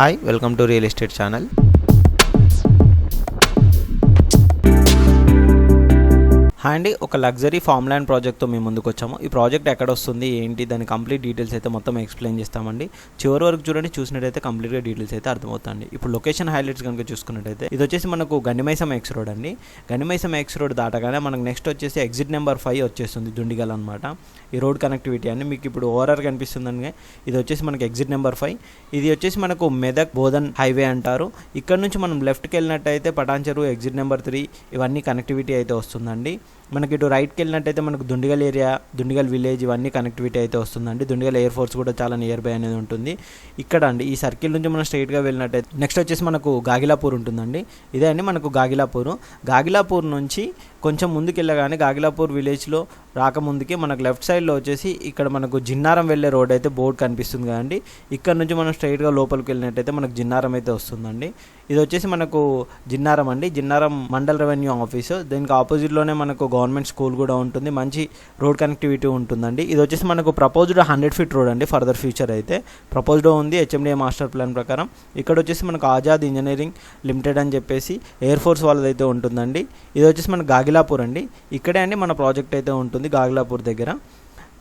Hi, welcome to Real Estate channel. అండి ఒక luxury farm land ప్రాజెక్ట్తో మేము ముందుకు వచ్చాము. ఈ ప్రాజెక్ట్ ఎక్కడ వస్తుంది ఏంటి దాని కంప్లీట్ డీటెయిల్స్ అయితే మొత్తం ఎక్స్ప్లెయిన్ చేస్తామండి. చివరి వరకు చూడండి, చూసినట్టయితే కంప్లీట్గా డీటెయిల్స్ అయితే అర్థమవుతుంది. ఇప్పుడు లొకేషన్ హైలైట్స్ కనుక చూసుకున్నట్టయితే ఇది వచ్చేసి మనకు గండిమైసమ్ ఎక్స్ రోడ్ అండి. గండిమైసమ్ ఎక్స్ రోడ్ దాటగానే మనకు నెక్స్ట్ వచ్చేసి ఎగ్జిట్ నెంబర్ 5 వచ్చేస్తుంది, దుండిగల్ అనమాట. ఈ రోడ్ కనెక్టివిటీ అని మీకు ఇప్పుడు ఓఆర్ఆర్ కనిపిస్తుందని ఇది వచ్చేసి మనకి ఎగ్జిట్ నెంబర్ 5. ఇది వచ్చేసి మనకు మెదక్ బోధన్ హైవే అంటారు. ఇక్కడ నుంచి మనం లెఫ్ట్కి వెళ్ళినట్టయితే పటాన్ చెరువు ఎగ్జిట్ నెంబర్ 3 ఇవన్నీ కనెక్టివిటీ అయితే వస్తుందండి. మనకి ఇటు రైట్కి వెళ్ళినట్టయితే మనకు దుండిగల్ ఏరియా, దుండిగల్ విలేజ్ ఇవన్నీ కనెక్టివిటీ అయితే వస్తుందండి. దుండిగల్ ఎయిర్ ఫోర్స్ కూడా చాలా నియర్ బై అనేది ఉంటుంది. ఇక్కడ అండి ఈ సర్కిల్ నుంచి మనం స్ట్రైట్గా వెళ్ళినట్టయితే నెక్స్ట్ వచ్చేసి మనకు గాగిలాపూర్ ఉంటుందండి. ఇదే అండి మనకు గాగిలాపూర్ నుంచి కొంచెం ముందుకు వెళ్ళగానే గాగిలాపూర్ విలేజ్లో రాకముందుకి మనకు లెఫ్ట్ సైడ్లో వచ్చేసి ఇక్కడ మనకు జిన్నారం వెళ్ళే రోడ్ అయితే బోర్డు కనిపిస్తుంది కదండి. ఇక్కడ నుంచి మనం స్ట్రైట్గా లోపలికి వెళ్ళినట్టయితే మనకు జిన్నారం అయితే వస్తుందండి. ఇది వచ్చేసి మనకు జిన్నారం అండి, జిన్నారం మండల్ రెవెన్యూ ఆఫీసు. దీనికి ఆపోజిట్లోనే మనకు గవర్నమెంట్ స్కూల్ కూడా ఉంటుంది, మంచి రోడ్ కనెక్టివిటీ ఉంటుందండి. ఇది వచ్చేసి మనకు ప్రపోజ్డ్ 100 feet రోడ్ అండి. ఫర్దర్ ఫ్యూచర్ అయితే ప్రపోజ్డ్ ఉంది హెచ్ఎండిఏ మాస్టర్ ప్లాన్ ప్రకారం. ఇక్కడ వచ్చేసి మనకు ఆజాద్ ఇంజనీరింగ్ లిమిటెడ్ అని చెప్పేసి ఎయిర్ ఫోర్స్ వాళ్ళదైతే ఉంటుందండి. ఇది వచ్చేసి మనకు గాగిలాపూర్ అండి. ఇక్కడే అండి మన ప్రాజెక్ట్ అయితే ఉంటుంది గాగిలాపూర్ దగ్గర.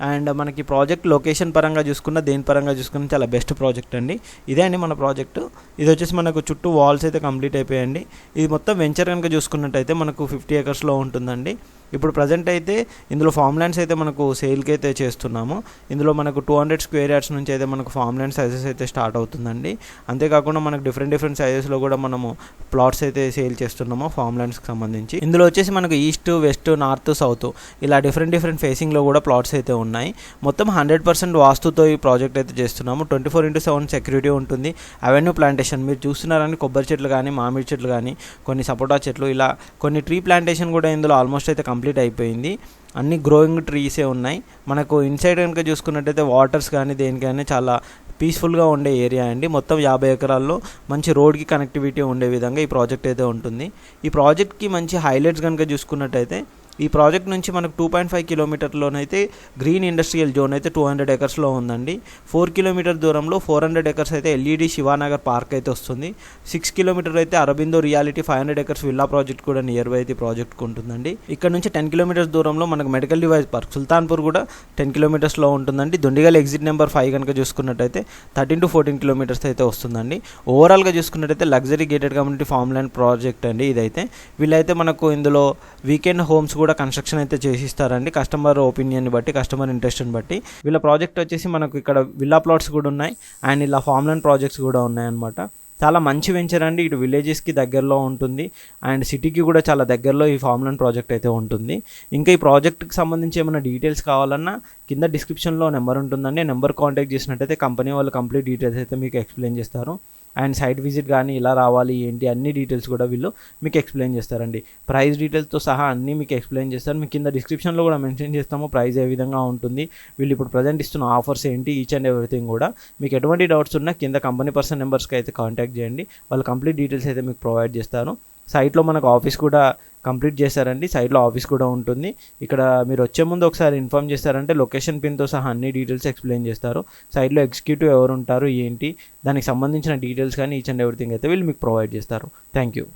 అండ్ మనకి ప్రాజెక్ట్ లొకేషన్ పరంగా చూసుకున్న దేని పరంగా చూసుకున్న చాలా బెస్ట్ ప్రాజెక్ట్ అండి. ఇదే అండి మన ప్రాజెక్టు. ఇది వచ్చేసి మనకు చుట్టూ వాల్స్ అయితే కంప్లీట్ అయిపోయాయండి. ఇది మొత్తం వెంచర్ కనుక చూసుకున్నట్టయితే మనకు 50 acres ఉంటుందండి. ఇప్పుడు ప్రజెంట్ అయితే ఇందులో ఫామ్ ల్యాండ్స్ అయితే మనకు సేల్కి అయితే చేస్తున్నాము. ఇందులో మనకు 200 square yards నుంచి అయితే మనకు ఫామ్ ల్యాండ్ సైజెస్ అయితే స్టార్ట్ అవుతుందండి. అంతేకాకుండా మనకు డిఫరెంట్ సైజెస్లో కూడా మనము ప్లాట్స్ అయితే సేల్ చేస్తున్నాము ఫామ్ ల్యాండ్స్కి సంబంధించి. ఇందులో వచ్చేసి మనకు ఈస్ట్, వెస్ట్, నార్త్, సౌత్ ఇలా డిఫరెంట్ ఫేసింగ్లో కూడా ప్లాట్స్ అయితే ఉన్నాయి. మొత్తం 100% వాస్తుతో ఈ ప్రాజెక్ట్ అయితే చేస్తున్నాము. 24/7 సెక్యూరిటీ ఉంటుంది. అవెన్యూ ప్లాంటేషన్ మీరు చూస్తున్నారని కొబ్బరి చెట్లు కానీ, మామిడి చెట్లు కానీ, కొన్ని సపోటా చెట్లు, ఇలా కొన్ని ట్రీ ప్లాంటేషన్ కూడా ఇందులో ఆల్మోస్ట్ అయితే కంప్లీట్ అయిపోయింది. అన్ని గ్రోయింగ్ ట్రీసే ఉన్నాయి. మనకు ఇన్సైడ్ కనుక చూసుకున్నట్టయితే వాటర్స్ కానీ దేనికైనా చాలా పీస్ఫుల్గా ఉండే ఏరియా అండి. మొత్తం 50 acres మంచి రోడ్కి కనెక్టివిటీ ఉండే విధంగా ఈ ప్రాజెక్ట్ అయితే ఉంటుంది. ఈ ప్రాజెక్ట్కి మంచి హైలైట్స్ కనుక చూసుకున్నట్టయితే ఈ ప్రాజెక్ట్ నుంచి మనకు 2.5 kilometersలోనైతే గ్రీన్ ఇండస్ట్రియల్ జోన్ అయితే 200 acres ఉందండి. 4 kilometers దూరంలో 400 acres అయితే ఎల్ఈడి శివానగర్ పార్క్ అయితే వస్తుంది. 6 kilometers అయితే Aurobindo reality 500 acres villa project కూడా నియర్ బై అయితే ప్రాజెక్ట్కి ఉంటుందండి. ఇక్కడ నుంచి 10 kilometers దూరంలో మనకు మెడికల్ డివైస్ పార్క్ సుల్తాన్పూర్ కూడా 10 kilometers ఉంటుందండి. దుండిగల్ ఎగ్జిట్ నెంబర్ 5 కనుక చూసుకున్నట్టయితే 13 to 14 kilometers అయితే వస్తుందండి. ఓవరాల్గా చూసుకున్నట్టయితే luxury gated community farm land project అండి ఇదైతే. వీళ్ళైతే మనకు ఇందులో వీకెండ్ హోమ్స్ కూడా కన్స్ట్రక్షన్ అయితే చేసిస్తారండి, కస్టమర్ ఒపీనియన్ని బట్టి, కస్టమర్ ఇంట్రెస్ట్ని బట్టి. వీళ్ళ ప్రాజెక్ట్ వచ్చేసి మనకు ఇక్కడ విల్లా ప్లాట్స్ కూడా ఉన్నాయి అండ్ ఇలా ఫామ్ ల్యాండ్ ప్రాజెక్ట్స్ కూడా ఉన్నాయన్నమాట. చాలా మంచి వెంచర్ అండి. ఇటు విలేజెస్కి దగ్గరలో ఉంటుంది అండ్ సిటీకి కూడా చాలా దగ్గరలో ఈ ఫామ్ ల్యాండ్ ప్రాజెక్ట్ అయితే ఉంటుంది. ఇంకా ఈ ప్రాజెక్ట్కి సంబంధించి ఏమైనా డీటెయిల్స్ కావాలన్నా కింద డిస్క్రిప్షన్లో నెంబర్ ఉంటుందండి. నెంబర్ కాంటాక్ట్ చేసినట్టయితే కంపెనీ వాళ్ళు కంప్లీట్ డీటెయిల్స్ అయితే మీకు ఎక్స్ప్లెయిన్ చేస్తారు. అండ్ సైట్ విజిట్ కానీ ఇలా రావాలి ఏంటి అన్ని డీటెయిల్స్ కూడా వీళ్ళు మీకు ఎక్స్ప్లెయిన్ చేస్తారండి. ప్రైస్ డీటెయిల్స్తో సహా అన్నీ మీకు ఎక్స్ప్లెయిన్ చేస్తారు. మీకు కింద డిస్క్రిప్షన్లో కూడా మెన్షన్ చేస్తాము ప్రైస్ ఏ విధంగా ఉంటుంది, వీళ్ళు ఇప్పుడు ప్రజెంట్ ఇస్తున్న ఆఫర్స్ ఏంటి, ఈచ్ అండ్ ఎవ్రీథింగ్ కూడా. మీకు ఎటువంటి డౌట్స్ ఉన్నా కింద కంపెనీ పర్సన్ నెంబర్స్కి అయితే కాంటాక్ట్ చేయండి, వాళ్ళు కంప్లీట్ డీటెయిల్స్ అయితే మీకు ప్రొవైడ్ చేస్తారు. సైట్లో మనకు ఆఫీస్ కూడా కంప్లీట్ చేశారండి. సైట్లో ఆఫీస్ కూడా ఉంటుంది. ఇక్కడ మీరు వచ్చే ముందు ఒకసారి ఇన్ఫామ్ చేస్తారంటే లొకేషన్ పిన్తో సహా అన్ని డీటెయిల్స్ ఎక్స్ప్లెయిన్ చేస్తారు. సైట్లో ఎగ్జిక్యూటివ్ ఎవరు ఉంటారు ఏంటి దానికి సంబంధించిన డీటెయిల్స్ కానీ ఈచ్ అండ్ ఎవ్రీథింగ్ అయితే వీళ్ళు మీకు ప్రొవైడ్ చేస్తారు. Thank you.